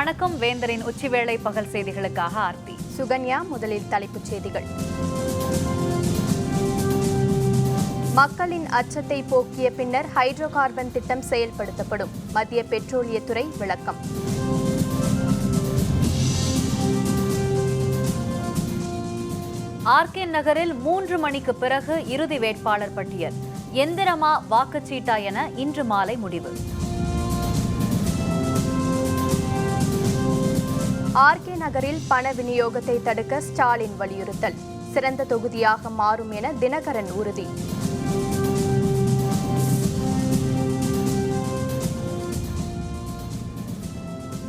வணக்கம். வேந்தரின் உச்சிவேளை பகல் செய்திகளுக்காக ஆர்த்தி. சுகன்யா. முதலில் தலைப்புச் செய்திகள். மக்களின் அச்சத்தை போக்கிய பின்னர் ஹைட்ரோ கார்பன் திட்டம் செயல்படுத்தப்படும். மத்திய பெட்ரோலியத்துறை விளக்கம். ஆர்கே நகரில் 3 மணிக்கு பிறகு இறுதி வேட்பாளர் பட்டியல். எந்திரமா வாக்குச்சீட்டா என இன்று மாலை முடிவு. ஆர்கே நகரில் பண விநியோகத்தை தடுக்க ஸ்டாலின் வலியுறுத்தல். சிறந்த தொகுதியாக மாறும் என தினகரன் உறுதி.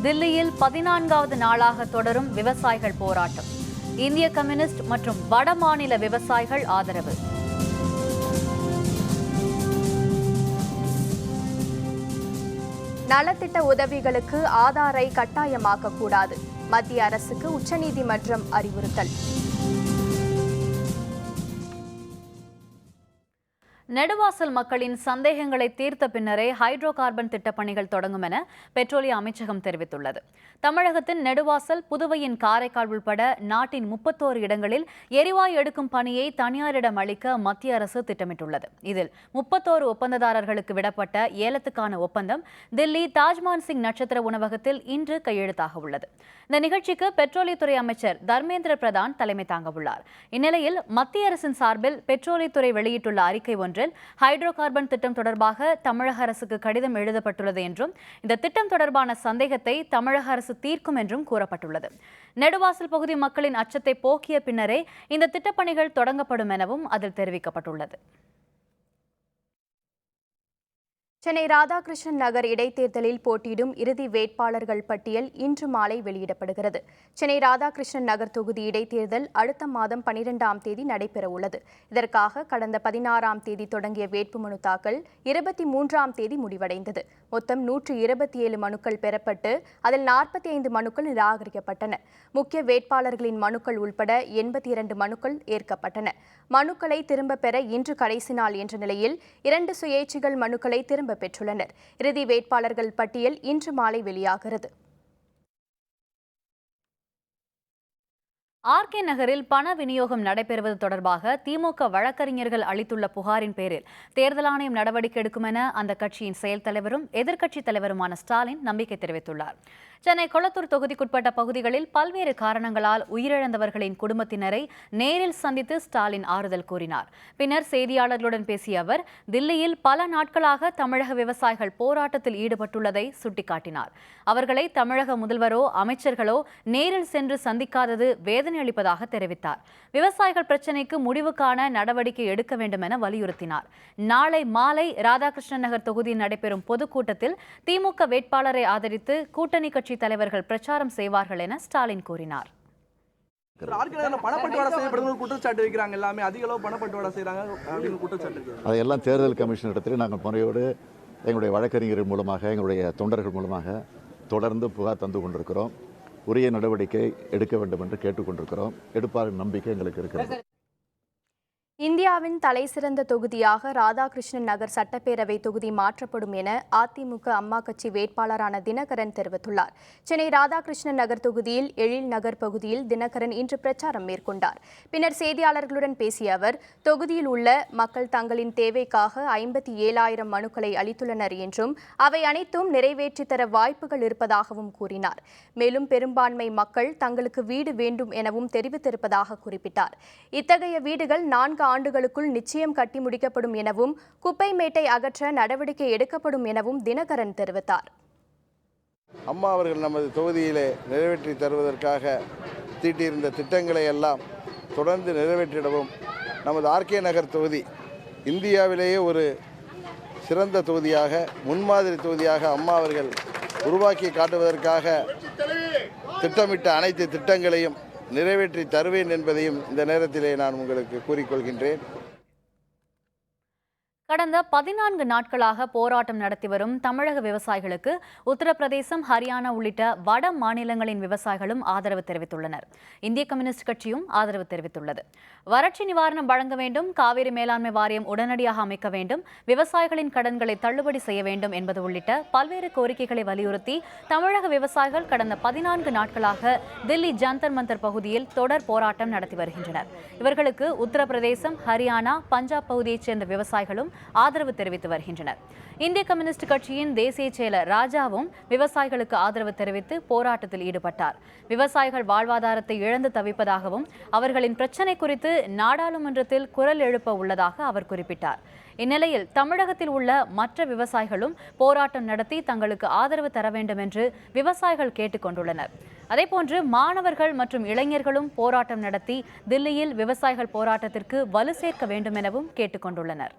தில்லியில் 14வது நாளாக தொடரும் விவசாயிகள் போராட்டம். இந்திய கம்யூனிஸ்ட் மற்றும் வட மாநில விவசாயிகள் ஆதரவு. நலத்திட்ட உதவிகளுக்கு ஆதாரை கட்டாயமாக்கக்கூடாது. மத்திய அரசுக்கு உச்சநீதிமன்றம் அறிவுறுத்தல். நெடுவாசல் மக்களின் சந்தேகங்களை தீர்த்த பின்னரே ஹைட்ரோ கார்பன் திட்டப்பணிகள் தொடங்கும் என பெட்ரோலிய அமைச்சகம் தெரிவித்துள்ளது. தமிழகத்தின் நெடுவாசல், புதுவையின் காரைக்கால் உள்பட நாட்டின் 31 இடங்களில் எரிவாயு எடுக்கும் பணியை தனியாரிடம் அளிக்க மத்திய அரசு திட்டமிட்டுள்ளது. இதில் 31 ஒப்பந்ததாரர்களுக்கு விடப்பட்ட ஏலத்துக்கான ஒப்பந்தம் தில்லி தாஜ்மான் சிங் நட்சத்திர உணவகத்தில் இன்று கையெழுத்தாக உள்ளது. இந்த நிகழ்ச்சிக்கு பெட்ரோலியத்துறை அமைச்சர் தர்மேந்திர பிரதான் தலைமை தாங்க உள்ளார். இந்நிலையில் மத்திய அரசின் சார்பில் பெட்ரோலியத்துறை வெளியிட்டுள்ள அறிக்கை ஒன்றில் ஹைட்ரோ கார்பன் திட்டம் தொடர்பாக தமிழக அரசுக்கு கடிதம் எழுதப்பட்டுள்ளது என்றும் இந்த திட்டம் தொடர்பான சந்தேகத்தை தமிழக அரசு தீர்க்கும் என்றும் கூறப்பட்டுள்ளது. நெடுவாசல் பகுதி மக்களின் அச்சத்தை போக்கிய பின்னரே இந்த திட்டப்பணிகள் தொடங்கப்படும் எனவும் அதில் தெரிவிக்கப்பட்டுள்ளது. சென்னை ராதாகிருஷ்ணன் நகர் இடைத்தேர்தலில் போட்டியிடும் இறுதி வேட்பாளர்கள் பட்டியல் இன்று மாலை வெளியிடப்படுகிறது. சென்னை ராதாகிருஷ்ணன் நகர் தொகுதி இடைத்தேர்தல் அடுத்த மாதம் 12ஆம் தேதி நடைபெறவுள்ளது. இதற்காக கடந்த 16ஆம் தேதி தொடங்கிய வேட்புமனு தாக்கல் 23ஆம் தேதி முடிவடைந்தது. மொத்தம் 127 மனுக்கள் பெறப்பட்டு அதில் 45 மனுக்கள் நிராகரிக்கப்பட்டன. முக்கிய வேட்பாளர்களின் மனுக்கள் உள்பட 82 மனுக்கள் ஏற்கப்பட்டன. மனுக்களை திரும்ப பெற இன்று கடைசி நாள் என்ற நிலையில் 2 சுயேட்சைகள் மனுக்களை திரும்ப பெற்றுள்ளனர். இறுதி வேட்பாளர்கள் பட்டியல் இன்று மாலை வெளியாகிறது. ஆர்கே நகரில் பண விநியோகம் நடைபெறுவது தொடர்பாக திமுக வழக்கறிஞர்கள் அளித்துள்ள புகாரின் பேரில் தேர்தல் ஆணையம் நடவடிக்கை எடுக்கும் என அந்த கட்சியின் செயல் தலைவரும் எதிர்க்கட்சித் தலைவருமான ஸ்டாலின் நம்பிக்கை தெரிவித்துள்ளார். சென்னை கொளத்தூர் தொகுதிக்குட்பட்ட பகுதிகளில் பல்வேறு காரணங்களால் உயிரிழந்தவர்களின் குடும்பத்தினரை நேரில் சந்தித்து ஸ்டாலின் ஆறுதல் கூறினார். பின்னர் செய்தியாளர்களுடன் பேசிய அவர், தில்லியில் பல நாட்களாக தமிழக விவசாயிகள் போராட்டத்தில் ஈடுபட்டுள்ளதை சுட்டிக்காட்டினார். அவர்களை தமிழக முதல்வரோ அமைச்சர்களோ நேரில் சென்று சந்திக்காதது வேதனை அளிப்பதாக தெரிவித்தார். விவசாயிகள் பிரச்சினைக்கு முடிவு காண நடவடிக்கை எடுக்க வேண்டும் என வலியுறுத்தினார். நாளை மாலை ராதாகிருஷ்ணன் நகர் தொகுதியில் நடைபெறும் பொதுக்கூட்டத்தில் திமுக வேட்பாளரை ஆதரித்து கூட்டணி கட்சி தலைவர்கள் பிரச்சாரம் செய்வார்கள் என ஸ்டாலின் கூறினார். அதையெல்லாம் தேர்தல் கமிஷன் இடத்தில் நாங்கள் முறையோடு எங்களுடைய வழக்கறிஞர்கள் மூலமாக, எங்களுடைய தொண்டர்கள் மூலமாக தொடர்ந்து புகார் தந்து கொண்டிருக்கிறோம். உரிய நடவடிக்கை எடுக்க வேண்டும் என்று கேட்டுக்கொண்டிருக்கிறோம். எடுப்பார் நம்பிக்கை எங்களுக்கு இருக்கிறது. இந்தியாவின் தலைசிறந்த தொகுதியாக ராதாகிருஷ்ணன் நகர் சட்டப்பேரவை தொகுதி மாற்றப்படும் என அதிமுக அம்மா கட்சி வேட்பாளரான தினகரன் தெரிவித்துள்ளார். சென்னை ராதாகிருஷ்ணன் நகர் தொகுதியில் எழில் நகர் பகுதியில் தினகரன் இன்று பிரச்சாரம் மேற்கொண்டார். பின்னர் செய்தியாளர்களுடன் பேசிய அவர், தொகுதியில் உள்ள மக்கள் தங்களின் தேவைக்காக 57,000 மனுக்களை அளித்துள்ளனர் என்றும் அவை அனைத்தும் நிறைவேற்றித் தர வாய்ப்புகள் இருப்பதாகவும் கூறினார். மேலும் பெரும்பான்மை மக்கள் தங்களுக்கு வீடு வேண்டும் எனவும் தெரிவித்திருப்பதாக குறிப்பிட்டார். இத்தகைய வீடுகள் 4 ஆண்டுகளுக்குள் நிச்சயம் கட்டி முடிக்கப்படும் எனவும் குப்பை மேட்டை அகற்ற நடவடிக்கை எடுக்கப்படும் எனவும் தினகரன் தெரிவித்தார். அம்மா அவர்கள் நமது தொகுதியிலே நிறைவேற்றி தருவதற்காக தீட்டியிருந்த திட்டங்களை எல்லாம் தொடர்ந்து நிறைவேற்றிடவும், நமது ஆர்கே நகர் தொகுதி இந்தியாவிலேயே ஒரு சிறந்த தொகுதியாக, முன்மாதிரி தொகுதியாக அம்மா அவர்கள் உருவாக்கி காட்டுவதற்காக திட்டமிட்ட அனைத்து திட்டங்களையும் நிறைவேற்றி தருவேன் என்பதையும் இந்த நேரத்திலே நான் உங்களுக்கு கூறிக்கொள்கின்றேன். கடந்த 14 நாட்களாக போராட்டம் நடத்தி வரும் தமிழக விவசாயிகளுக்கு உத்தரப்பிரதேசம், ஹரியானா உள்ளிட்ட வட மாநிலங்களின் விவசாயிகளும் ஆதரவு தெரிவித்துள்ளனர். இந்திய கம்யூனிஸ்ட் கட்சியும் ஆதரவு தெரிவித்துள்ளது. வறட்சி நிவாரணம் வழங்க வேண்டும், காவிரி மேலாண்மை வாரியம் உடனடியாக அமைக்க வேண்டும், விவசாயிகளின் கடன்களை தள்ளுபடி செய்ய வேண்டும் என்பது உள்ளிட்ட பல்வேறு கோரிக்கைகளை வலியுறுத்தி தமிழக விவசாயிகள் கடந்த 14 நாட்களாக தில்லி ஜந்தர் மந்தர் பகுதியில் தொடர் போராட்டம் நடத்தி வருகின்றனர். இவர்களுக்கு உத்தரப்பிரதேசம், ஹரியானா, பஞ்சாப் பகுதியைச் சேர்ந்த விவசாயிகளும் ஆதரவு தெரிவித்து வருகின்றனர். இந்திய கம்யூனிஸ்ட் கட்சியின் தேசிய செயலர் ராஜாவும் விவசாயிகளுக்கு ஆதரவு தெரிவித்து போராட்டத்தில் ஈடுபட்டார். விவசாயிகள் வாழ்வாதாரத்தை இழந்து தவிப்பதாகவும் அவர்களின் பிரச்சினை குறித்து நாடாளுமன்றத்தில் குரல் எழுப்ப உள்ளதாக அவர் குறிப்பிட்டார். இந்நிலையில் தமிழகத்தில் உள்ள மற்ற விவசாயிகளும் போராட்டம் நடத்தி தங்களுக்கு ஆதரவு தர வேண்டும் என்று விவசாயிகள் கேட்டுக் கொண்டுள்ளனர். அதேபோன்று மாணவர்கள் மற்றும் இளைஞர்களும் போராட்டம் நடத்தி தில்லியில் விவசாயிகள் போராட்டத்திற்கு வலு சேர்க்க வேண்டும் எனவும் கேட்டுக் கொண்டுள்ளனர்.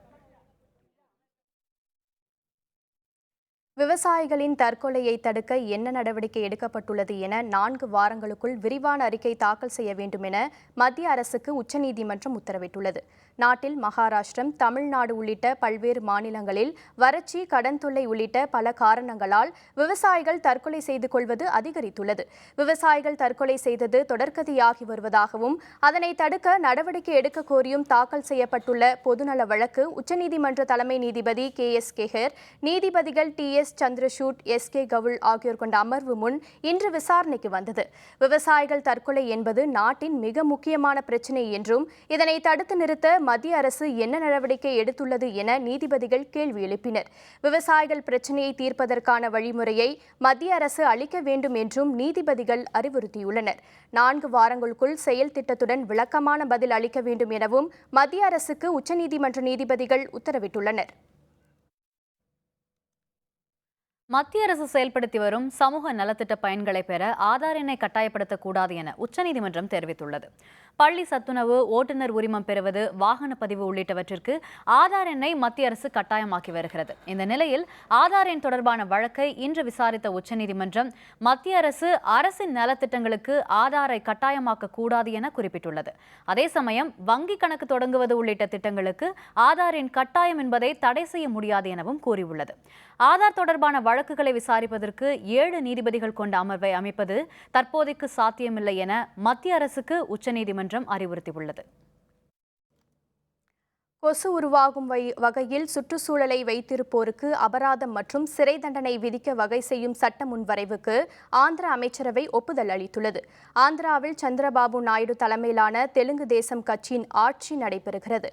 விவசாயிகளின் தற்கொலையை தடுக்க என்ன நடவடிக்கை எடுக்கப்பட்டுள்ளது என 4 வாரங்களுக்குள் விரிவான அறிக்கை தாக்கல் செய்ய வேண்டும் என மத்திய அரசுக்கு உச்சநீதிமன்றம் உத்தரவிட்டுள்ளது. நாட்டில் மகாராஷ்டிரம், தமிழ்நாடு உள்ளிட்ட பல்வேறு மாநிலங்களில் வறட்சி, கடன் தொல்லை உள்ளிட்ட பல காரணங்களால் விவசாயிகள் தற்கொலை செய்து கொள்வது அதிகரித்துள்ளது. விவசாயிகள் தற்கொலை செய்தது தொடர்கதையாகி வருவதாகவும் அதனை தடுக்க நடவடிக்கை எடுக்க கோரியும் தாக்கல் செய்யப்பட்டுள்ள பொதுநல வழக்கு உச்சநீதிமன்ற தலைமை நீதிபதி KS கெஹர், நீதிபதிகள் TS சந்திரசூட், SK கவுல் ஆகியோர் கொண்ட அமர்வு முன் இன்று விசாரணைக்கு வந்தது. விவசாயிகள் தற்கொலை என்பது நாட்டின் மிக முக்கியமான பிரச்சினை என்றும் இதனை தடுத்து நிறுத்த மத்திய அரசு என்ன நடவடிக்கை எடுத்துள்ளது என நீதிபதிகள் கேள்வி எழுப்பினர். விவசாயிகள் பிரச்சினையை தீர்ப்பதற்கான வழிமுறையை மத்திய அரசு அளிக்க வேண்டும் என்றும் நீதிபதிகள் அறிவுறுத்தியுள்ளனர். 4 வாரங்களுக்குள் செயல் திட்டத்துடன் விளக்கமான பதில் அளிக்க வேண்டும் எனவும் மத்திய அரசுக்கு உச்சநீதிமன்ற நீதிபதிகள் உத்தரவிட்டுள்ளனர். மத்திய அரசு செயல்படுத்தி வரும் சமூக நலத்திட்ட பயன்களை பெற ஆதார் எண்ணை கட்டாயப்படுத்தக்கூடாது என உச்சநீதிமன்றம் தெரிவித்துள்ளது. பள்ளி சத்துணவு, ஓட்டுநர் உரிமம் பெறுவது, வாகன பதிவு உள்ளிட்டவற்றிற்கு ஆதார் எண்ணை மத்திய அரசு கட்டாயமாக்கி வருகிறது. இந்த நிலையில் ஆதார் எண் தொடர்பான வழக்கை இன்று விசாரித்த உச்சநீதிமன்றம் மத்திய அரசு அரசின் நலத்திட்டங்களுக்கு ஆதாரை கட்டாயமாக்க கூடாது என குறிப்பிட்டுள்ளது. அதே சமயம் வங்கி கணக்கு தொடங்குவது உள்ளிட்ட திட்டங்களுக்கு ஆதார் எண் கட்டாயம் என்பதை தடை செய்ய முடியாது எனவும் கூறியுள்ளது. ஆதார் தொடர்பான வழக்குகளை விசாரிப்பதற்கு 7 நீதிபதிகள் கொண்ட அமர்வை அமைப்பது தற்போதைக்கு சாத்தியமில்லை என மத்திய அரசுக்கு உச்சநீதிமன்றம் அறிவுறுத்தியுள்ளது. கொசு உருவாகும் வகையில் சுற்றுச்சூழலை வைத்திருப்போருக்கு அபராதம் மற்றும் சிறை தண்டனை விதிக்க வகை செய்யும் சட்ட முன்வரைவுக்கு ஆந்திர அமைச்சரவை ஒப்புதல் அளித்துள்ளது. ஆந்திராவில் சந்திரபாபு நாயுடு தலைமையிலான தெலுங்கு தேசம் கட்சியின் ஆட்சி நடைபெறுகிறது.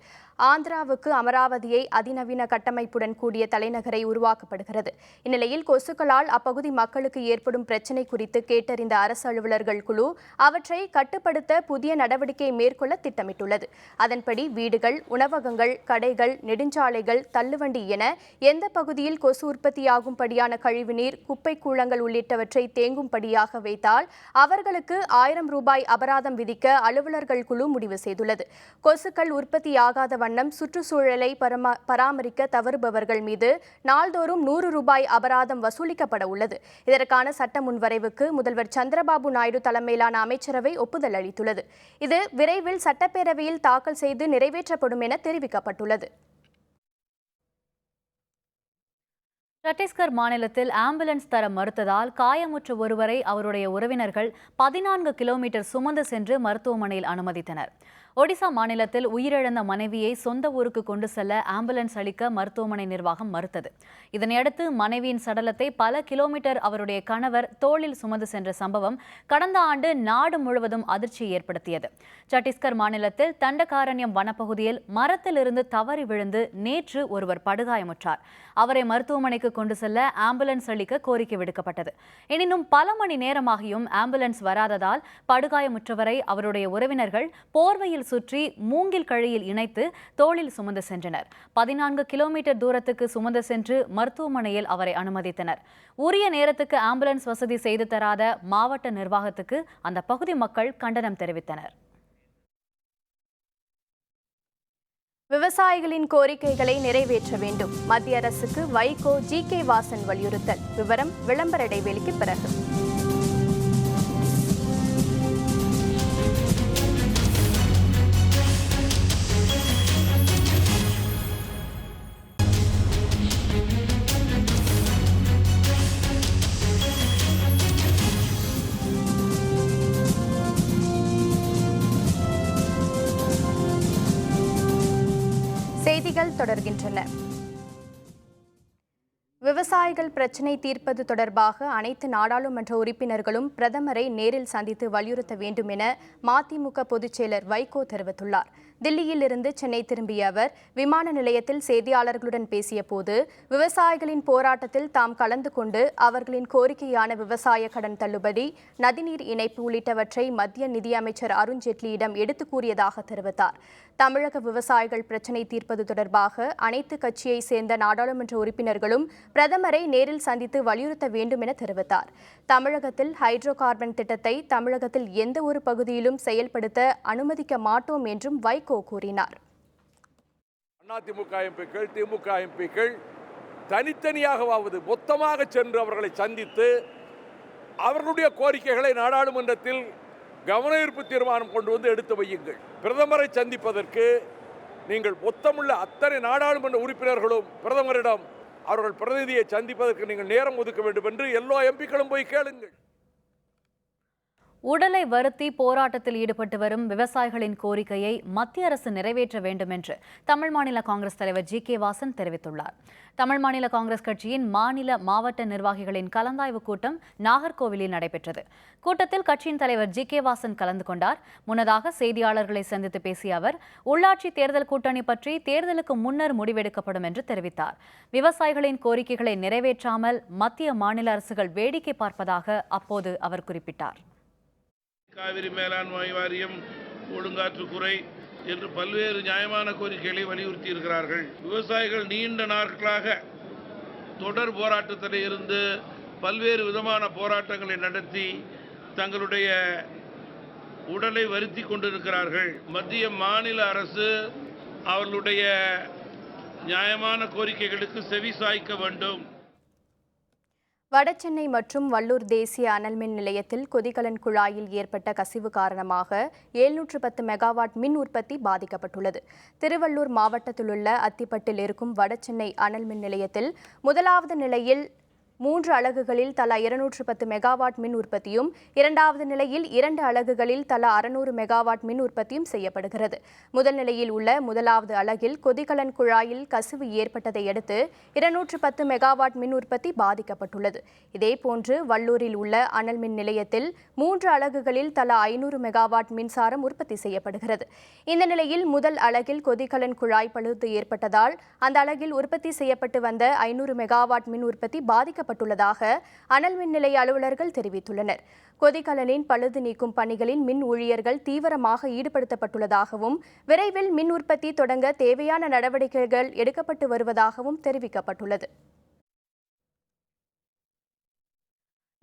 ஆந்திராவுக்கு அமராவதியை அதிநவீன கட்டமைப்புடன் கூடிய தலைநகரை உருவாக்கப்படுகிறது. இந்நிலையில் கொசுக்களால் அப்பகுதி மக்களுக்கு ஏற்படும் பிரச்சினை குறித்து கேட்டறிந்த அரசு அலுவலர்கள் குழு அவற்றை கட்டுப்படுத்த புதிய நடவடிக்கை மேற்கொள்ள திட்டமிட்டுள்ளது. அதன்படி வீடுகள், உணவகங்கள், கடைகள், நெடுஞ்சாலைகள், தள்ளுவண்டி என எந்த பகுதியில் கொசு உற்பத்தியாகும்படியான கழிவுநீர், குப்பை கூளங்கள் உள்ளிட்டவற்றை தேங்கும்படியாக வைத்தால் அவர்களுக்கு 1000 ரூபாய் அபராதம் விதிக்க அலுவலர்கள் குழு முடிவு செய்துள்ளது. கொசுக்கள் உற்பத்தியாகாத வண்ணம் சுற்றுச்சூழலை பராமரிக்க தவறுபவர்கள் மீது நாள்தோறும் 100 ரூபாய் அபராதம் வசூலிக்கப்பட உள்ளது. இதற்கான சட்ட முன்வரைவுக்கு முதல்வர் சந்திரபாபு நாயுடு தலைமையிலான அமைச்சரவை ஒப்புதல் அளித்துள்ளது. இது விரைவில் சட்டப்பேரவையில் தாக்கல் செய்து நிறைவேற்றப்படும் என தெரிவிக்கப்பட்டுள்ளது. சத்தீஸ்கர் மாநிலத்தில் ஆம்புலன்ஸ் தர மறுத்ததால் காயமுற்ற ஒருவரை அவருடைய உறவினர்கள் 14 கிலோமீட்டர் சுமந்து சென்று மருத்துவமனையில் அனுமதித்தனர். ஒடிசா மாநிலத்தில் உயிரிழந்த மனைவியை சொந்த ஊருக்கு கொண்டு செல்ல ஆம்புலன்ஸ் அளிக்க மருத்துவமனை நிர்வாகம் மறுத்தது. இதனையடுத்து மனைவியின் சடலத்தை பல கிலோமீட்டர் அவருடைய கணவர் தோளில் சுமந்து சென்ற சம்பவம் கடந்த ஆண்டு நாடு முழுவதும் அதிர்ச்சியை ஏற்படுத்தியது. சத்தீஸ்கர் மாநிலத்தில் தண்டகாரண்யம் வனப்பகுதியில் மரத்திலிருந்து தவறி விழுந்து நேற்று ஒருவர் படுகாயமுற்றார். அவரை மருத்துவமனைக்கு கொண்டு செல்ல ஆம்புலன்ஸ் அளிக்க கோரிக்கை விடுக்கப்பட்டது. எனினும் பல மணி நேரமாகியும் ஆம்புலன்ஸ் வராததால் படுகாயமுற்றவரை அவருடைய உறவினர்கள் போர்வையில் சுற்றி மூங்கில் கழியில் இணைத்து தோளில் சுமந்து சென்றனர். 14 கிலோமீட்டர் தூரத்துக்கு சுமந்து சென்று மருத்துவமனையில் அவரை அனுமதித்தனர். உரிய நேரத்துக்கு ஆம்புலன்ஸ் வசதி செய்து தராத மாவட்ட நிர்வாகத்துக்கு அந்த பகுதி மக்கள் கண்டனம் தெரிவித்தனர். விவசாயிகளின் கோரிக்கைகளை நிறைவேற்ற வேண்டும். மத்திய அரசுக்கு வைகோ, GK வாசன் வலியுறுத்தல். விவரம் விளம்பர இடைவெளிக்கு பிறகு. செய்திகள் தொடர்கின்றன. விவசாயிகள் பிரச்சினை தீர்ப்பது தொடர்பாக அனைத்து நாடாளுமன்ற உறுப்பினர்களும் பிரதமரை நேரில் சந்தித்து வலியுறுத்த வேண்டும் என மதிமுக பொதுச் செயலர் வைகோ தெரிவித்துள்ளார். தில்லியில் இருந்து சென்னை திரும்பிய அவர் விமான நிலையத்தில் செய்தியாளர்களுடன் பேசிய போது, விவசாயிகளின் போராட்டத்தில் தாம் கலந்து கொண்டு அவர்களின் கோரிக்கையான விவசாய கடன் தள்ளுபடி, நதிநீர் இணைப்பு உள்ளிட்டவற்றை மத்திய நிதியமைச்சர் அருண்ஜேட்லியிடம் எடுத்துக் கூறியதாக தெரிவித்தார். தமிழக விவசாயிகள் பிரச்சினை தீர்ப்பது தொடர்பாக அனைத்து கட்சியை சேர்ந்த நாடாளுமன்ற உறுப்பினர்களும் பிரதமரை நேரில் சந்தித்து வலியுறுத்த வேண்டும் என தெரிவித்தார். தமிழகத்தில் ஹைட்ரோ கார்பன் திட்டத்தை தமிழகத்தில் எந்த ஒரு பகுதியிலும் செயல்படுத்த அனுமதிக்க மாட்டோம் என்றும் வைகோ கூறினார். அதிமுக எம்பிக்கள், திமுக எம்பிக்கள் தனித்தனியாகவாவது மொத்தமாக சென்று அவர்களை சந்தித்து அவர்களுடைய கோரிக்கைகளை நாடாளுமன்றத்தில் கவன ஈர்ப்பு தீர்மானம் கொண்டு வந்து எடுத்து வையுங்கள். பிரதமரை சந்திப்பதற்கு நீங்கள் மொத்தமுள்ள அத்தனை நாடாளுமன்ற உறுப்பினர்களும் பிரதமரிடம் அவர்கள் பிரதிநிதியை சந்திப்பதற்கு நீங்கள் நேரம் ஒதுக்க வேண்டும் என்று எல்லா எம்பிக்களும் போய் கேளுங்கள். உடலை வருத்தி போராட்டத்தில் ஈடுபட்டு வரும் விவசாயிகளின் கோரிக்கையை மத்திய அரசு நிறைவேற்ற வேண்டும் என்று தமிழ் மாநில காங்கிரஸ் தலைவர் ஜி.கே. வாசன் தெரிவித்துள்ளார். தமிழ் மாநில காங்கிரஸ் கட்சியின் மாநில மாவட்ட நிர்வாகிகளின் கலந்தாய்வு கூட்டம் நாகர்கோவிலில் நடைபெற்றது. கூட்டத்தில் கட்சியின் தலைவர் ஜி.கே. வாசன் கலந்து கொண்டார். முன்னதாக செய்தியாளர்களை சந்தித்து பேசிய அவர், உள்ளாட்சி தேர்தல் கூட்டணி பற்றி தேர்தலுக்கு முன்னர் முடிவெடுக்கப்படும் என்று தெரிவித்தார். விவசாயிகளின் கோரிக்கைகளை நிறைவேற்றாமல் மத்திய மாநில அரசுகள் வேடிக்கை பார்ப்பதாக அப்போது அவர் குறிப்பிட்டார். காவிரி மேலாண்மை வாரியம், ஒழுங்காற்று குறை என்று பல்வேறு நியாயமான கோரிக்கைகளை வலியுறுத்தி இருக்கிறார்கள். விவசாயிகள் நீண்ட நாட்களாக தொடர் போராட்டத்தில் இருந்து பல்வேறு விதமான போராட்டங்களை நடத்தி தங்களுடைய உடலை வருத்தி கொண்டிருக்கிறார்கள். மத்திய மாநில அரசு அவர்களுடைய நியாயமான கோரிக்கைகளுக்கு செவி சாய்க்க வேண்டும். வடசென்னை மற்றும் வள்ளூர் தேசிய அனல்மின் நிலையத்தில் கொதிகலன் குழாயில் ஏற்பட்ட கசிவு காரணமாக 710 மெகாவாட் மின் உற்பத்தி பாதிக்கப்பட்டுள்ளது. திருவள்ளூர் மாவட்டத்திலுள்ள அத்திப்பட்டில் இருக்கும் வடசென்னை அனல்மின் நிலையத்தில் முதலாவது நிலையில் 3 அலகுகளில் தலா 210 மெகாவாட் மின் உற்பத்தியும், இரண்டாவது நிலையில் 2 அலகுகளில் தலா 600 மெகாவாட் மின் உற்பத்தியும் செய்யப்படுகிறது. முதல் நிலையில் உள்ள முதலாவது அலகில் கொதிகலன் குழாயில் கசிவு ஏற்பட்டதை அடுத்து 210 மெகாவாட் மின் உற்பத்தி பாதிக்கப்பட்டுள்ளது. இதேபோன்று வள்ளூரில் உள்ள அனல் மின் நிலையத்தில் 3 அலகுகளில் தலா 500 மெகாவாட் மின்சாரம் உற்பத்தி செய்யப்படுகிறது. இந்த நிலையில் முதல் அலகில் கொதிகலன் குழாய் பழுது ஏற்பட்டதால் அந்த அலகில் உற்பத்தி செய்யப்பட்டு வந்த 500 மெகாவாட் மின் உற்பத்தி பாதிக்கப்பட்டுள்ளதாக அனல் மின் நிலைய அலுவலர்கள் தெரிவித்துள்ளனர். கொதிகலனின் பழுது நீக்கும் பணிகளில் மின் ஊழியர்கள் தீவிரமாக ஈடுபடுத்தப்பட்டுள்ளதாகவும் விரைவில் மின் உற்பத்தி தொடங்க தேவையான நடவடிக்கைகள் எடுக்கப்பட்டு வருவதாகவும் தெரிவிக்கப்பட்டுள்ளது.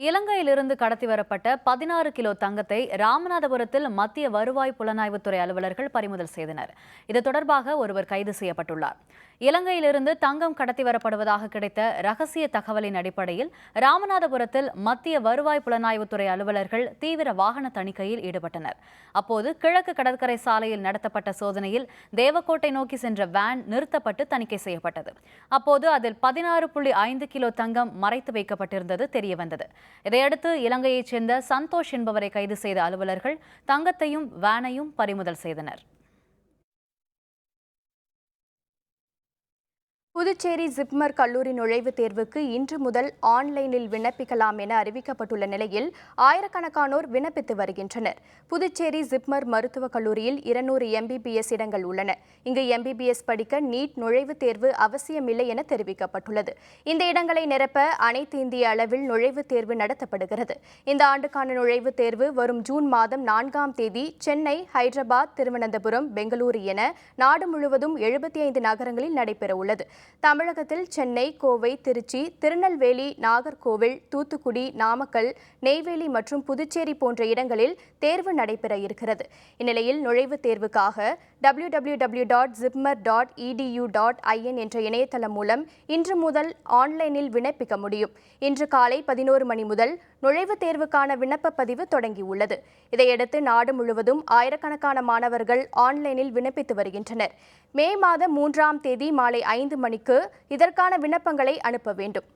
இலங்கையிலிருந்து கடத்தி வரப்பட்ட 16 கிலோ தங்கத்தை ராமநாதபுரத்தில் மத்திய வருவாய் புலனாய்வுத்துறை அலுவலர்கள் பறிமுதல் செய்தனர். இது தொடர்பாக ஒருவர் கைது செய்யப்பட்டுள்ளார். இலங்கையிலிருந்து தங்கம் கடத்தி வரப்படுவதாக கிடைத்த ரகசிய தகவலின் அடிப்படையில் ராமநாதபுரத்தில் மத்திய வருவாய் புலனாய்வுத்துறை அலுவலர்கள் தீவிர வாகன தணிக்கையில் ஈடுபட்டனர். அப்போது கிழக்கு கடற்கரை சாலையில் நடத்தப்பட்ட சோதனையில் தேவக்கோட்டை நோக்கி சென்ற வேன் நிறுத்தப்பட்டு தணிக்கை செய்யப்பட்டது. அப்போது அதில் 16.5 கிலோ தங்கம் மறைத்து வைக்கப்பட்டிருந்தது தெரியவந்தது. இதையடுத்து இலங்கையைச் சேர்ந்த சந்தோஷ் என்பவரை கைது செய்த அலுவலர்கள் தங்கத்தையும் வேனையும் பறிமுதல் செய்தனர். புதுச்சேரி ஜிப்மர் கல்லூரி நுழைவுத் தேர்வுக்கு இன்று முதல் ஆன்லைனில் விண்ணப்பிக்கலாம் என அறிவிக்கப்பட்டுள்ள நிலையில் ஆயிரக்கணக்கானோர் விண்ணப்பித்து வருகின்றனர். புதுச்சேரி ஜிப்மர் மருத்துவக் கல்லூரியில் 200 MBBS இடங்கள் உள்ளன. இங்கு MBBS படிக்க நீட் நுழைவுத் தேர்வு அவசியமில்லை என தெரிவிக்கப்பட்டுள்ளது. இந்த இடங்களை நிரப்ப அனைத்து இந்திய அளவில் நுழைவுத் தேர்வு நடத்தப்படுகிறது. இந்த ஆண்டுக்கான நுழைவுத் தேர்வு வரும் ஜூன் மாதம் 4ஆம் தேதி சென்னை, ஹைதராபாத், திருவனந்தபுரம், பெங்களூரு என நாடு முழுவதும் 75 நகரங்களில் நடைபெறவுள்ளது. தமிழகத்தில் சென்னை, கோவை, திருச்சி, திருநெல்வேலி, நாகர்கோவில், தூத்துக்குடி, நாமக்கல், நெய்வேலி மற்றும் புதுச்சேரி போன்ற இடங்களில் தேர்வு நடைபெற இருக்கிறது. இந்நிலையில் நுழைவுத் தேர்வுக்காக www.zipmer.edu.in என்ற இணையதளம் மூலம் இன்று முதல் ஆன்லைனில் விண்ணப்பிக்க முடியும். இன்று காலை 11 மணி முதல் நுழைவுத் தேர்வுக்கான விண்ணப்ப பதிவு தொடங்கியுள்ளது. இதையடுத்து நாடு முழுவதும் ஆயிரக்கணக்கான மாணவர்கள் ஆன்லைனில் விண்ணப்பித்து வருகின்றனர். மே மாதம் 3ஆம் தேதி மாலை 5 மணிக்கு இதற்கான விண்ணப்பங்களை அனுப்ப வேண்டும்.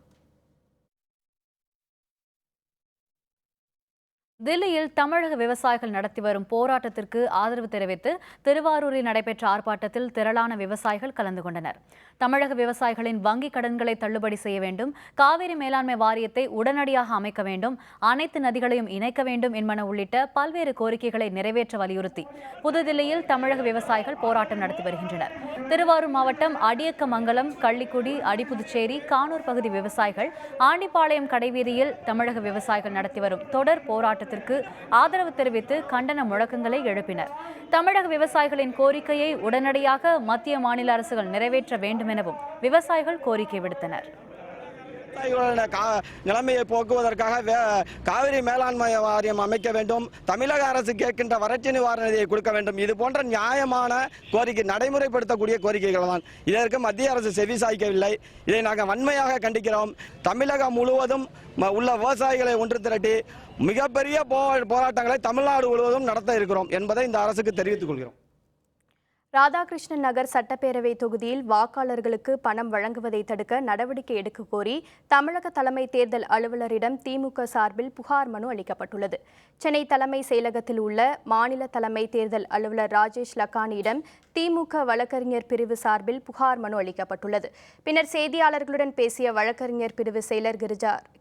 தில்லியில் தமிழக விவசாயிகள் நடத்தி வரும் போராட்டத்திற்கு ஆதரவு தெரிவித்து திருவாரூரில் நடைபெற்ற ஆர்ப்பாட்டத்தில் திரளான விவசாயிகள் கலந்து கொண்டனர். தமிழக விவசாயிகளின் வங்கிக் கடன்களை தள்ளுபடி செய்ய வேண்டும், காவிரி மேலாண்மை வாரியத்தை உடனடியாக அமைக்க வேண்டும், அனைத்து நதிகளையும் இணைக்க வேண்டும் என்பன உள்ளிட்ட பல்வேறு கோரிக்கைகளை நிறைவேற்ற வலியுறுத்தி புதுதில்லியில் தமிழக விவசாயிகள் போராட்டம் நடத்தி வருகின்றனர். திருவாரூர் மாவட்டம் அடியக்கமங்கலம், கள்ளிக்குடி, அடிப்புதுச்சேரி, கானூர் பகுதி விவசாயிகள் ஆண்டிப்பாளையம் கடைவீதியில் தமிழக விவசாயிகள் நடத்தி வரும் தொடர் போராட்டத்திற்கு ஆதரவு தெரிவித்து கண்டன முழக்கங்களை எழுப்பினர். தமிழக விவசாயிகளின் கோரிக்கையை உடனடியாக மத்திய மாநில அரசுகள் நிறைவேற்ற வேண்டும் எனவும் விவசாயிகள் கோரிக்கை விடுத்தனர். நிலைமையை போக்குவதற்காக காவிரி மேலாண்மை வாரியம் அமைக்க வேண்டும், தமிழக அரசு கேட்கின்ற வறட்சி நிவாரண நிதியை கொடுக்க வேண்டும். இது போன்ற நியாயமான கோரிக்கை, நடைமுறைப்படுத்தக்கூடிய கோரிக்கைகள் தான். இதற்கு மத்திய அரசு செவி சாய்க்கவில்லை. இதை நாங்கள் வன்மையாக கண்டிக்கிறோம். தமிழகம் முழுவதும் உள்ள விவசாயிகளை ஒன்று திரட்டி மிகப்பெரிய போராட்டங்களை தமிழ்நாடு முழுவதும் நடத்த இருக்கிறோம் என்பதை இந்த அரசுக்கு தெரிவித்துக் கொள்கிறோம். ராதாகிருஷ்ணன் நகர் சட்டப்பேரவை தொகுதியில் வாக்காளர்களுக்கு பணம் வழங்குவதை தடுக்க நடவடிக்கை எடுக்க கோரி தமிழக தலைமை தேர்தல் அலுவலரிடம் திமுக சார்பில் புகார் மனு அளிக்கப்பட்டுள்ளது. சென்னை தலைமை செயலகத்தில் உள்ள மாநில தலைமை தேர்தல் அலுவலர் ராஜேஷ் லக்கானியிடம் திமுக வழக்கறிஞர் பிரிவு சார்பில் புகார் மனு அளிக்கப்பட்டுள்ளது. பின்னர் செய்தியாளர்களுடன் பேசிய வழக்கறிஞர் பிரிவு செயலர்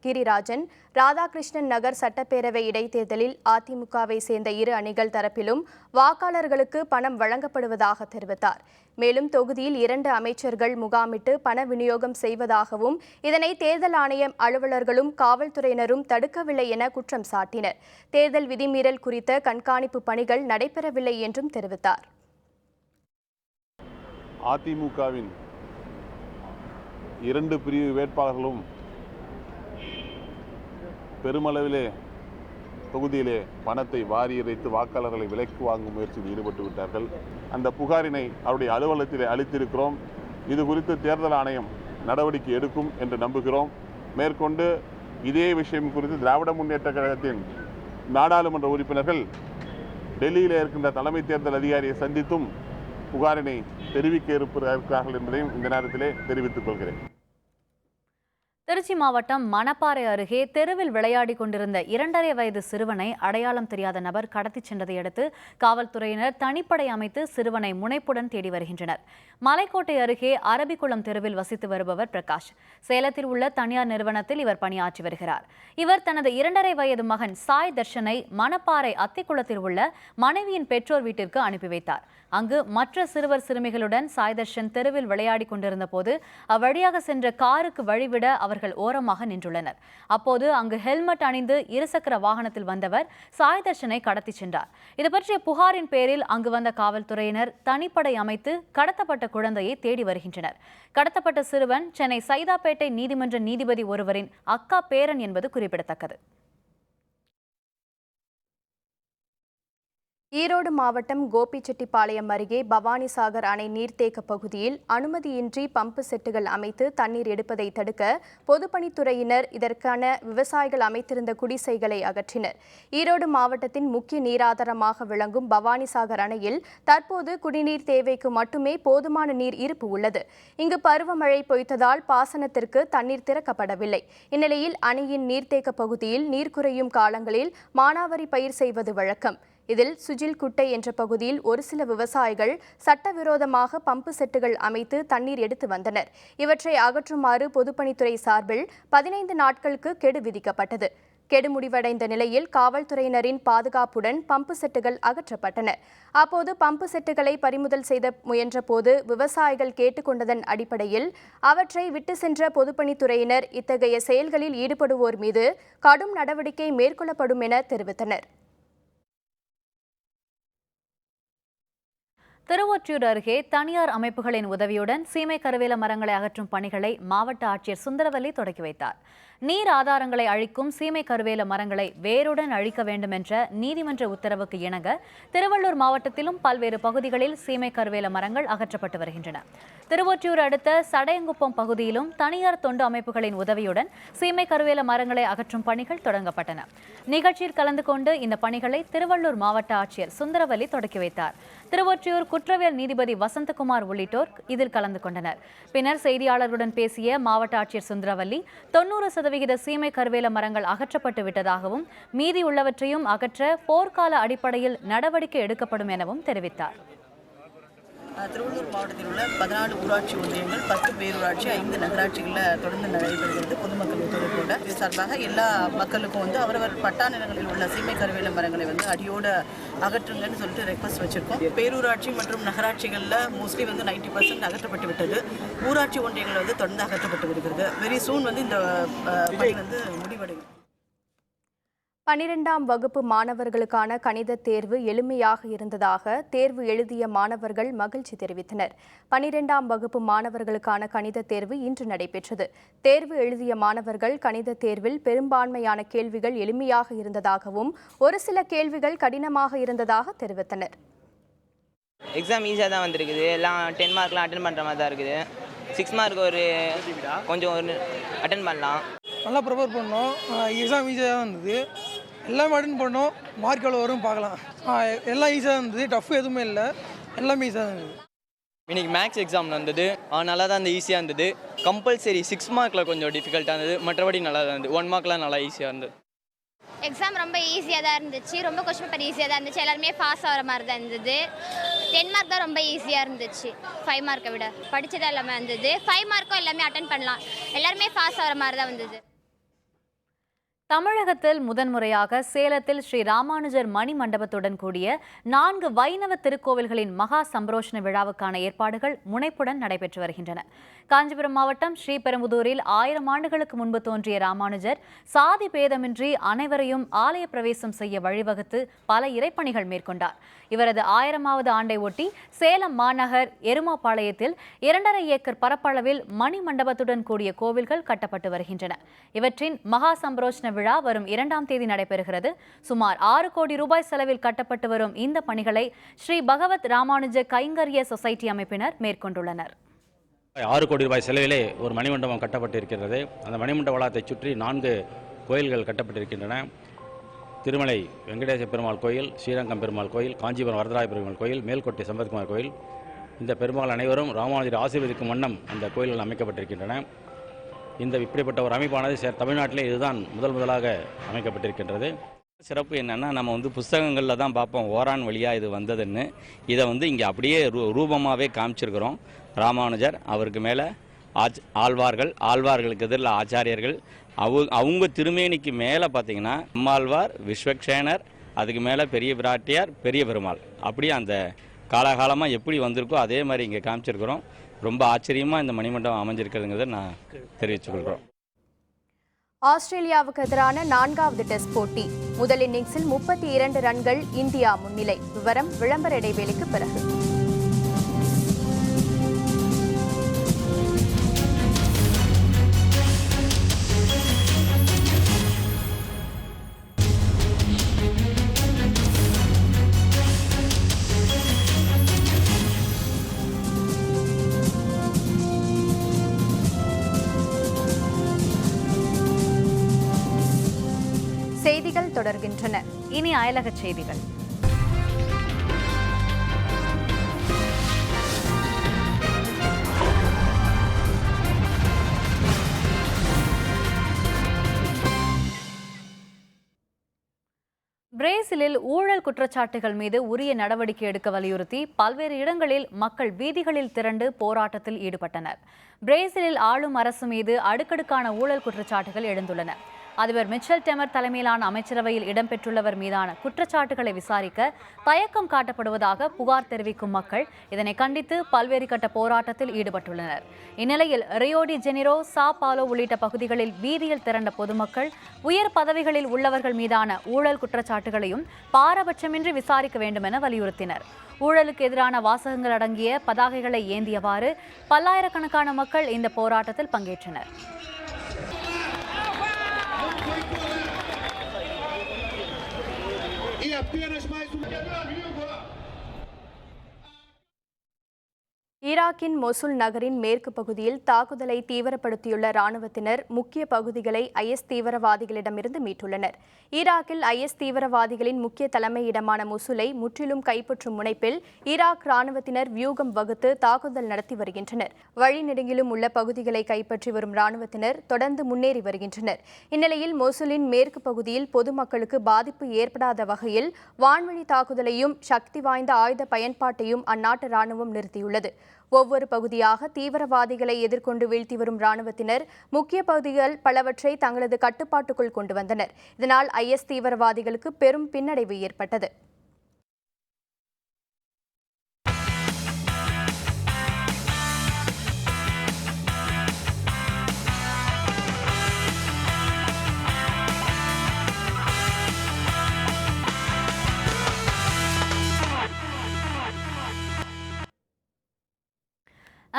கிரிராஜன், ராதாகிருஷ்ணன் நகர் சட்டப்பேரவை இடைத்தேர்தலில் அதிமுகவை சேர்ந்த இரு அணிகள் தரப்பிலும் வாக்காளர்களுக்கு பணம் வழங்கப்படுவதாக தெரிவித்தார். மேலும் தொகுதியில் 2 அமைச்சர்கள் முகாமிட்டு பண விநியோகம் செய்வதாகவும் இதனை தேர்தல் ஆணையம் அலுவலர்களும் காவல்துறையினரும் தடுக்கவில்லை என குற்றம் சாட்டினர். தேர்தல் விதிமீறல் குறித்த கண்காணிப்பு பணிகள் நடைபெறவில்லை என்றும் தெரிவித்தார். அதிமுகவின் 2 பிரிவு வேட்பாளர்களும் பெருமளவிலே தொகுதியிலே பணத்தை வாரி இறைத்து வாக்காளர்களை விலைக்கு வாங்கும் முயற்சியில் ஈடுபட்டு விட்டார்கள். அந்த புகாரினை அவருடைய அலுவலகத்திலே அளித்திருக்கிறோம். இது குறித்து தேர்தல் ஆணையம் நடவடிக்கை எடுக்கும் என்று நம்புகிறோம். மேற்கொண்டு இதே விஷயம் குறித்து திராவிட முன்னேற்ற கழகத்தின் நாடாளுமன்ற உறுப்பினர்கள் டெல்லியில் இருக்கின்ற தலைமை தேர்தல் அதிகாரியை சந்தித்தும் புகாரினை தெரிவிக்க இருக்கிறார்கள் என்பதையும் இந்த நேரத்திலே தெரிவித்துக் கொள்கிறேன். திருச்சி மாவட்டம் மணப்பாறை அருகே தெருவில் விளையாடி கொண்டிருந்த 2.5 வயது சிறுவனை அடையாளம் தெரியாத நபர் கடத்திச் சென்றதை அடுத்து காவல்துறையினர் தனிப்படை அமைத்து சிறுவனை முனைப்புடன் தேடி வருகின்றனர். மலைக்கோட்டை அருகே அரபிக்குளம் தெருவில் வசித்து வருபவர் பிரகாஷ். சேலத்தில் உள்ள தனியார் நிறுவனத்தில் இவர் பணியாற்றி வருகிறார். இவர் தனது 2.5 வயது மகன் சாய் தர்ஷனை மணப்பாறை அத்திக்குளத்தில் உள்ள மனைவியின் பெற்றோர் வீட்டிற்கு அனுப்பி வைத்தார். அங்கு மற்ற சிறுவர் சிறுமிகளுடன் சாய் தர்ஷன் தெருவில் விளையாடி கொண்டிருந்த போது அவ்வழியாக சென்ற காருக்கு வழிவிட அவர்கள் ஓரமாக நின்றுள்ளனர். அப்போது அங்கு ஹெல்மெட் அணிந்து இருசக்கர வாகனத்தில் வந்தவர் சாய் தர்ஷனை கடத்தி சென்றார். இது பற்றிய புகாரின் பேரில் அங்கு வந்த காவல்துறையினர் தனிப்படை அமைத்து கடத்தப்பட்ட குழந்தையை தேடி வருகின்றனர். கடத்தப்பட்ட சிறுவன் சென்னை சைதாப்பேட்டை நீதிமன்ற நீதிபதி ஒருவரின் அக்கா பேரன் என்பது குறிப்பிடத்தக்கது. ஈரோடு மாவட்டம் கோபிச்செட்டிப்பாளையம் அருகே பவானிசாகர் அணை நீர்த்தேக்க பகுதியில் அனுமதியின்றி பம்பு செட்டுகள் அமைத்து தண்ணீர் எடுப்பதை தடுக்க பொதுப்பணித்துறையினர் இதற்கான விவசாயிகள் அமைத்திருந்த குடிசைகளை அகற்றினர். ஈரோடு மாவட்டத்தின் முக்கிய நீராதாரமாக விளங்கும் பவானிசாகர் அணையில் தற்போது குடிநீர் தேவைக்கு மட்டுமே போதுமான நீர் இருப்பு உள்ளது. இங்கு பருவமழை பொய்த்ததால் பாசனத்திற்கு தண்ணீர் திறக்கப்படவில்லை. இந்நிலையில் அணையின் நீர்த்தேக்க பகுதியில் நீர் குறையும் காலங்களில் மானாவாரி பயிர் செய்வது வழக்கம். இதில் சுஜில் குட்டை என்ற பகுதியில் ஒரு சில விவசாயிகள் சட்டவிரோதமாக பம்பு செட்டுகள் அமைத்து தண்ணீர் எடுத்து வந்தனர். இவற்றை அகற்றுமாறு பொதுப்பணித்துறை சார்பில் 15 நாட்களுக்கு கெடு விதிக்கப்பட்டது. கெடு முடிவடைந்த நிலையில் காவல்துறையினரின் பாதுகாப்புடன் பம்பு செட்டுகள் அகற்றப்பட்டன. அப்போது பம்பு செட்டுகளை பறிமுதல் செய்த முயன்ற போது விவசாயிகள் கேட்டுக்கொண்டதன் அடிப்படையில் அவற்றை விட்டு சென்ற பொதுப்பணித்துறையினர் இத்தகைய செயல்களில் ஈடுபடுவோர் மீது கடும் நடவடிக்கை மேற்கொள்ளப்படும் என தெரிவித்தனர். திருவொற்றியூர் அருகே தனியார் அமைப்புகளின் உதவியுடன் சீமை கருவேல மரங்களை அகற்றும் பணிகளை மாவட்ட ஆட்சியர் சுந்தரவல்லி தொடக்கி வைத்தார். நீர் ஆதாரங்களை அழிக்கும் சீமை கருவேல மரங்களை வேருடன் அழிக்க வேண்டும் என்ற நீதிமன்ற உத்தரவுக்கு இணங்க திருவள்ளூர் மாவட்டத்திலும் பல்வேறு பகுதிகளில் சீமை கருவேல மரங்கள் அகற்றப்பட்டு வருகின்றன. திருவொற்றியூர் அடுத்த சடையங்குப்பம் பகுதியிலும் தனியார் தொண்டு அமைப்புகளின் உதவியுடன் சீமை கருவேல மரங்களை அகற்றும் பணிகள் தொடங்கப்பட்டன. நிகழ்ச்சியில் கலந்து கொண்டு இந்த பணிகளை திருவள்ளூர் மாவட்ட ஆட்சியர் சுந்தரவல்லி தொடக்கி வைத்தார். திருவொற்றியூர் குற்றவியல் நீதிபதி வசந்தகுமார் உள்ளிட்டோர் இதில் கலந்து கொண்டனர். பின்னர் செய்தியாளர்களுடன் பேசிய மாவட்ட ஆட்சியர் சுந்தரவல்லி 90% 50% சீமை கருவேல மரங்கள் அகற்றப்பட்டு விட்டதாகவும் மீதி உள்ளவற்றையும் அகற்ற போர்க்கால அடிப்படையில் நடவடிக்கை எடுக்கப்படும் எனவும் தெரிவித்தார். திருவள்ளூர் மாவட்டத்தில் உள்ள 14 ஊராட்சி ஒன்றியங்கள், 10 பேரூராட்சி, 5 நகராட்சிகளில் தொடர்ந்து நடைபெறுகிறது பொதுமக்கள் ஒத்துழைப்போட. இது சார்பாக எல்லா மக்களுக்கும் அவரவர் பட்டா நிலங்களில் உள்ள சீமை கருவேல மரங்களை அடியோடு அகற்றுங்கன்னு சொல்லிட்டு ரெக்வஸ்ட் வச்சிருக்கோம். பேரூராட்சி மற்றும் நகராட்சிகளில் மோஸ்ட்லி 90% அகற்றப்பட்டு விட்டது. ஊராட்சி ஒன்றியங்கள் தொடர்ந்து அகற்றப்பட்டு வருகிறது. வெரி சூன் இந்த பணி முடிவடையும். 12ஆம் வகுப்பு மாணவர்களுக்கான கணித தேர்வு எளிமையாக இருந்ததாக தேர்வு எழுதிய மாணவர்கள் மகிழ்ச்சி தெரிவித்தனர். 12ஆம் வகுப்பு மாணவர்களுக்கான கணித தேர்வு இன்று நடைபெற்றது. தேர்வு எழுதிய மாணவர்கள் கணித தேர்வில் பெரும்பான்மையான கேள்விகள் எளிமையாக இருந்ததாகவும் ஒரு சில கேள்விகள் கடினமாக இருந்ததாக தெரிவித்தனர். எக்ஸாம் ஈஸியாக தான் வந்திருக்குது. எல்லாம் 10 மார்க்லாம் அட்டன் பண்ணுற மாதிரி தான் இருக்குது. 6 மார்க் கொஞ்சம் அட்டன் பண்ணலாம். நல்லா ப்ரிப்பேர் பண்ணோம். எக்ஸாம் ஈஸியாக தான் இருந்தது. எல்லாமே அட்டன் பண்ணோம். மார்க் எவ்வளோ வரும் பார்க்கலாம். எல்லாம் ஈஸியாக இருந்தது. டஃப் எதுவுமே இல்லை. எல்லாமே ஈஸியாக தான் இருந்தது. இன்னைக்கு மேக்ஸ் எக்ஸாம் நடந்தது. நல்லா தான் ஈஸியாக இருந்தது. கம்பல்சரி 6 மார்க்கில் கொஞ்சம் டிஃபிகல்ட்டாக இருந்தது. மற்றபடி நல்லா தான் இருந்தது. 1 மார்க்லாம் நல்லா ஈஸியாக இருந்தது. எக்ஸாம் ரொம்ப ஈஸியாக தான் இருந்துச்சு. ரொம்ப கொஸ்டின் பேப்பர் ஈஸியாக தான் இருந்துச்சு. எல்லாருமே பாஸ் ஆகிற மாதிரி தான் இருந்தது. 10 மார்க் தான் ரொம்ப ஈஸியாக இருந்துச்சு 5 மார்க்கை விட. படித்தது எல்லாமே இருந்தது. 5 மார்க்கும் எல்லாமே அட்டன் பண்ணலாம். எல்லாருமே பாஸ் ஆகிற மாதிரி தான் வந்தது. தமிழகத்தில் முதன்முறையாக சேலத்தில் ஸ்ரீ ராமானுஜர் மணி மண்டபத்துடன் கூடிய 4 வைணவ திருக்கோவில்களின் மகா சம்பரோஷண விழாவுக்கான ஏற்பாடுகள் முனைப்புடன் நடைபெற்று வருகின்றன. காஞ்சிபுரம் மாவட்டம் ஸ்ரீபெரும்புதூரில் 1000 ஆண்டுகளுக்கு முன்பு தோன்றிய ராமானுஜர் சாதி பேதமின்றி அனைவரையும் ஆலய பிரவேசம் செய்ய வழிவகுத்து பல இறைப்பணிகள் மேற்கொண்டார். இவரது 1000வது ஆண்டை ஒட்டி சேலம் மாநகர் எருமாபாளையத்தில் 2.5 ஏக்கர் பரப்பளவில் மணி மண்டபத்துடன் கூடிய கோவில்கள் கட்டப்பட்டு வருகின்றன. இவற்றின் மகா சம்பரோஷண விழா வரும் 2ஆம் தேதி நடைபெறுகிறது. சுமார் 6 கோடி ரூபாய் செலவில் கட்டப்பட்டு வரும் இந்த பணிகளை ஸ்ரீ பகவத் ராமானுஜ கைங்கரிய சொசைட்டி அமைப்பினர் மேற்கொண்டுள்ளனர். 6 கோடி ரூபாய் செலவிலே ஒரு மணிமண்டபம் கட்டப்பட்டிருக்கிறது. அந்த மணிமண்டப வளாகத்தை சுற்றி 4 கோயில்கள் கட்டப்பட்டிருக்கின்றன. திருமலை வெங்கடேச பெருமாள் கோயில், ஸ்ரீரங்கம் பெருமாள் கோயில், காஞ்சிபுரம் வரதராய பெருமாள் கோயில், மேல்கோட்டை சம்பத்குமார் கோயில். இந்த பெருமாள் அனைவரும் ராமானுஜர் ஆசீர்வதிக்கும் வண்ணம் அந்த கோயில்கள் அமைக்கப்பட்டிருக்கின்றன. இப்படிப்பட்ட ஒரு அமைப்பானது தமிழ்நாட்டிலே இதுதான் முதலாக அமைக்கப்பட்டிருக்கின்றது. சிறப்பு என்னென்னா, நம்ம புஸ்தகங்களில் தான் பார்ப்போம் ஓரான் வழியாக இது வந்ததுன்னு. இதை இங்கே அப்படியே ரூபமாகவே காமிச்சிருக்கிறோம். ராமானுஜர், அவருக்கு மேலே ஆழ்வார்களுக்கு எதிரில் ஆச்சாரியர்கள், அவங்க திருமேனிக்கு மேலே பார்த்தீங்கன்னா அம்மாழ்வார், விஸ்வக்ஷேனர், அதுக்கு மேலே பெரிய பிராட்டியார், பெரிய பெருமாள். அப்படியே அந்த காலகாலமாக எப்படி வந்திருக்கோ அதே மாதிரி இங்கே காமிச்சிருக்கிறோம். ரொம்ப ஆச்சரியமாக இந்த மணிமண்டபம் அமைஞ்சிருக்கிறதுங்கிறத நான் தெரிவித்துக்கொள்கிறோம். ஆஸ்திரேலியாவுக்கு எதிரான 4வது டெஸ்ட் போட்டி. முதல் இன்னிங்ஸில் 32 ரன்கள் இந்தியா முன்னிலை. விவரம் விளம்பர இடைவேளைக்கு பிறகு. செய்திகள் தொடர்கின்றன. இனி அயலக செய்திகள். பிரேசிலில் ஊழல் குற்றச்சாட்டுகள் மீது உரிய நடவடிக்கை எடுக்க வலியுறுத்தி பல்வேறு இடங்களில் மக்கள் வீதிகளில் திரண்டு போராட்டத்தில் ஈடுபட்டனர். பிரேசிலில் ஆளும் அரசு மீது அடுக்கடுக்கான ஊழல் குற்றச்சாட்டுகள் எழுந்துள்ளன. அதிபர் மிச்சல் டெமர் தலைமையிலான அமைச்சரவையில் இடம்பெற்றுள்ளவர் மீதான குற்றச்சாட்டுகளை விசாரிக்க தயக்கம் காட்டப்படுவதாக புகார் தெரிவிக்கும் மக்கள் இதனை கண்டித்து பல்வேறு கட்ட போராட்டத்தில் ஈடுபட்டுள்ளனர். இந்நிலையில் ரியோ டி ஜெனிரோ, சா பாலோ உள்ளிட்ட பகுதிகளில் வீதியில் திரண்ட பொதுமக்கள் உயர் பதவிகளில் உள்ளவர்கள் மீதான ஊழல் குற்றச்சாட்டுகளையும் பாரபட்சமின்றி விசாரிக்க வேண்டும் என வலியுறுத்தினர். ஊழலுக்கு எதிரான வாசகங்கள் அடங்கிய பதாகைகளை ஏந்தியவாறு பல்லாயிரக்கணக்கான மக்கள் இந்த போராட்டத்தில் பங்கேற்றனர். ஈராக்கின் மொசுல் நகரின் மேற்கு பகுதியில் தாக்குதலை தீவிரப்படுத்தியுள்ள ராணுவத்தினர் முக்கிய பகுதிகளை ஐஎஸ் தீவிரவாதிகளிடமிருந்து மீட்டுள்ளனர். ஈராக்கில் ஐஎஸ் தீவிரவாதிகளின் முக்கிய தலைமையிடமான மொசுலை முற்றிலும் கைப்பற்றும் முனைப்பில் ஈராக் ராணுவத்தினர் வியூகம் வகுத்து தாக்குதல் நடத்தி வருகின்றனர். வழிநெடுங்கிலும் உள்ள பகுதிகளை கைப்பற்றி வரும் ராணுவத்தினர் தொடர்ந்து முன்னேறி வருகின்றனர். இந்நிலையில் மொசுலின் மேற்கு பகுதியில் பொதுமக்களுக்கு பாதிப்பு ஏற்படாத வகையில் வான்வழி தாக்குதலையும் சக்தி வாய்ந்த ஆயுத பயன்பாட்டையும் அந்நாட்டு ராணுவம் நிறுத்தியுள்ளது. ஒவ்வொரு பகுதியாக தீவிரவாதிகளை எதிர்கொண்டு வீழ்த்தி வரும் ராணுவத்தினர் முக்கிய பகுதிகள் பலவற்றை தங்களது கட்டுப்பாட்டுக்குள் கொண்டு வந்தனர். இதனால் ஐஎஸ் தீவிரவாதிகளுக்கு பெரும் பின்னடைவு ஏற்பட்டது.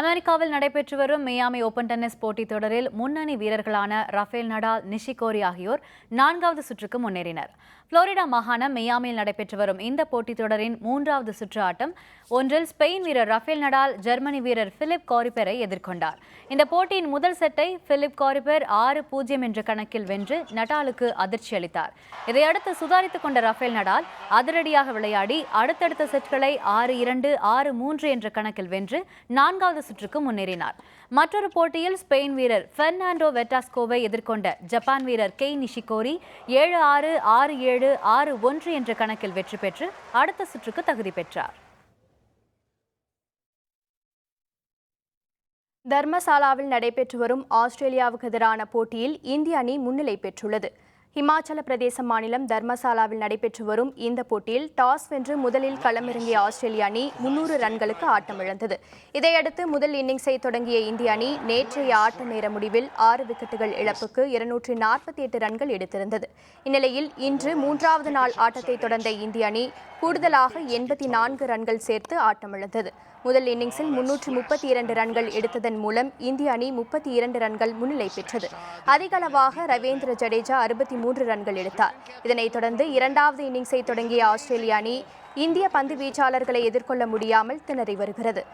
அமெரிக்காவில் நடைபெற்று வரும் மியாமி ஓபன் டென்னிஸ் போட்டித் தொடரில் முன்னணி வீரர்களான ரஃபேல் நடால், நிஷிகோரி ஆகியோர் 4வது சுற்றுக்கு முன்னேறினர். புளோரிடா மாகாணம் மியாமியில் நடைபெற்று வரும் இந்த போட்டித் தொடரின் 3வது சுற்று ஆட்டம் ஒன்றில் ஸ்பெயின் வீரர் ரஃபேல் நடால் ஜெர்மனி வீரர் பிலிப் காரிபெரை எதிர்கொண்டார். இந்த போட்டியின் முதல் செட்டை பிலிப் காரிபெர் 6-0 என்ற கணக்கில் வென்று நடாலுக்கு அதிர்ச்சி அளித்தார். இதையடுத்து சுதாரித்துக் கொண்ட ரஃபேல் நடால் அதிரடியாக விளையாடி அடுத்தடுத்த செட்களை 6-2, 6-3 என்ற கணக்கில் வென்று 4வது சுற்றுக்கு முன்னேறினார். மற்றொரு போட்டியில் ஸ்பெயின் வீரர் பெர்னாண்டோ வெட்டாஸ்கோவை எதிர்கொண்ட ஜப்பான் வீரர் கெய் நிஷிகோரி 7-6, 6-7, 6-1 என்ற கணக்கில் வெற்றி பெற்று அடுத்த சுற்றுக்கு தகுதி பெற்றார். தர்மசாலாவில் நடைபெற்று வரும் ஆஸ்திரேலியாவுக்கு எதிரான போட்டியில் இந்திய அணி முன்னிலை பெற்றுள்ளது. ஹிமாச்சல பிரதேச மாநிலம் தர்மசாலாவில் நடைபெற்று வரும் இந்த போட்டியில் டாஸ் வென்று முதலில் களமிறங்கிய ஆஸ்திரேலிய அணி 300 ரன்களுக்கு ஆட்டமிழந்தது. இதையடுத்து முதல் இன்னிங்ஸை தொடங்கிய இந்திய அணி நேற்றைய ஆட்ட நேர முடிவில் 6 விக்கெட்டுகள் இழப்புக்கு 248 ரன்கள் எடுத்திருந்தது. இந்நிலையில் இன்று 3வது நாள் ஆட்டத்தை தொடர்ந்த இந்திய அணி கூடுதலாக 84 ரன்கள் சேர்த்து ஆட்டமிழந்தது. முதல் இன்னிங்ஸில் 332 ரன்கள் எடுத்ததன் மூலம் இந்திய அணி 32 ரன்கள் முன்னிலை பெற்றது. அதிகளவாக ரவீந்திர ஜடேஜா 63 ரன்கள் எடுத்தார். இதனைத் தொடர்ந்து 2வது இன்னிங்ஸை தொடங்கிய ஆஸ்திரேலிய அணி இந்திய பந்து வீச்சாளர்களை எதிர்கொள்ள முடியாமல் திணறி வருகிறது.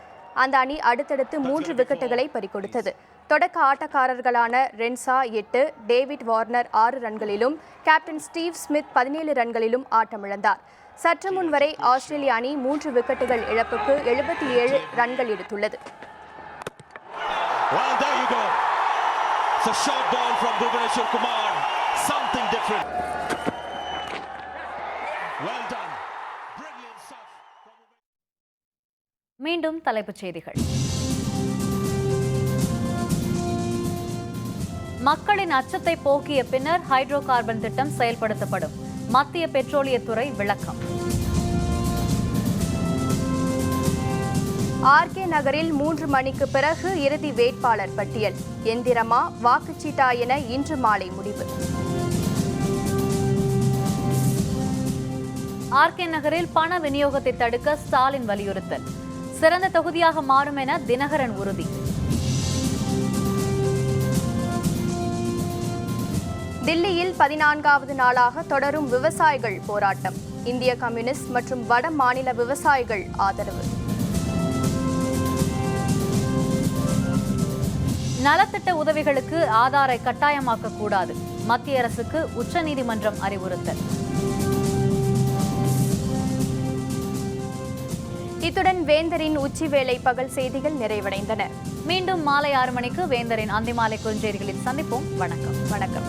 அந்த அணி அடுத்தடுத்து 3 விக்கெட்டுகளை பறிகொடுத்தது. தொடக்க ஆட்டக்காரர்களான ரென்சா 8, டேவிட் வார்னர் 6 ரன்களிலும் கேப்டன் ஸ்டீவ் ஸ்மித் 17 ரன்களிலும் ஆட்டமிழந்தார். சற்று முன் வரை ஆஸ்திரேலிய அணி 3 விக்கெட்டுகள் இழப்புக்கு 77 ரன்கள் எடுத்துள்ளது. மீண்டும் தலைப்புச் செய்திகள். மக்களின் அச்சத்தை போக்கிய பின்னர் ஹைட்ரோ கார்பன் திட்டம் செயல்படுத்தப்படும். மத்திய பெட்ரோலியத்துறை விளக்கம். ஆர்கே நகரில் 3 மணிக்கு பிறகு இறுதி வேட்பாளர் பட்டியல். எந்திரமா வாக்குச்சீட்டா என இன்று மாலை முடிவு. ஆர்கே நகரில் பண விநியோகத்தை தடுக்க ஸ்டாலின் வலியுறுத்தல். சிறந்த தொகுதியாக மாறும் என தினகரன் உறுதி. தில்லியில் 14வது நாளாக தொடரும் விவசாயிகள் போராட்டம். இந்திய கம்யூனிஸ்ட் மற்றும் வட மாநில விவசாயிகள் ஆதரவு. நலத்திட்ட உதவிகளுக்கு ஆதாரை கட்டாயமாக்க கூடாது. மத்திய அரசுக்கு உச்சநீதிமன்றம் அறிவுறுத்தல். இத்துடன் வேந்தரின் உச்சிவேளை பகல் செய்திகள் நிறைவடைந்தன. மீண்டும் மாலை 6 மணிக்கு வேந்தரின் அந்திமாலை குறுஞ்செய்திகளில் சந்திப்போம். வணக்கம்.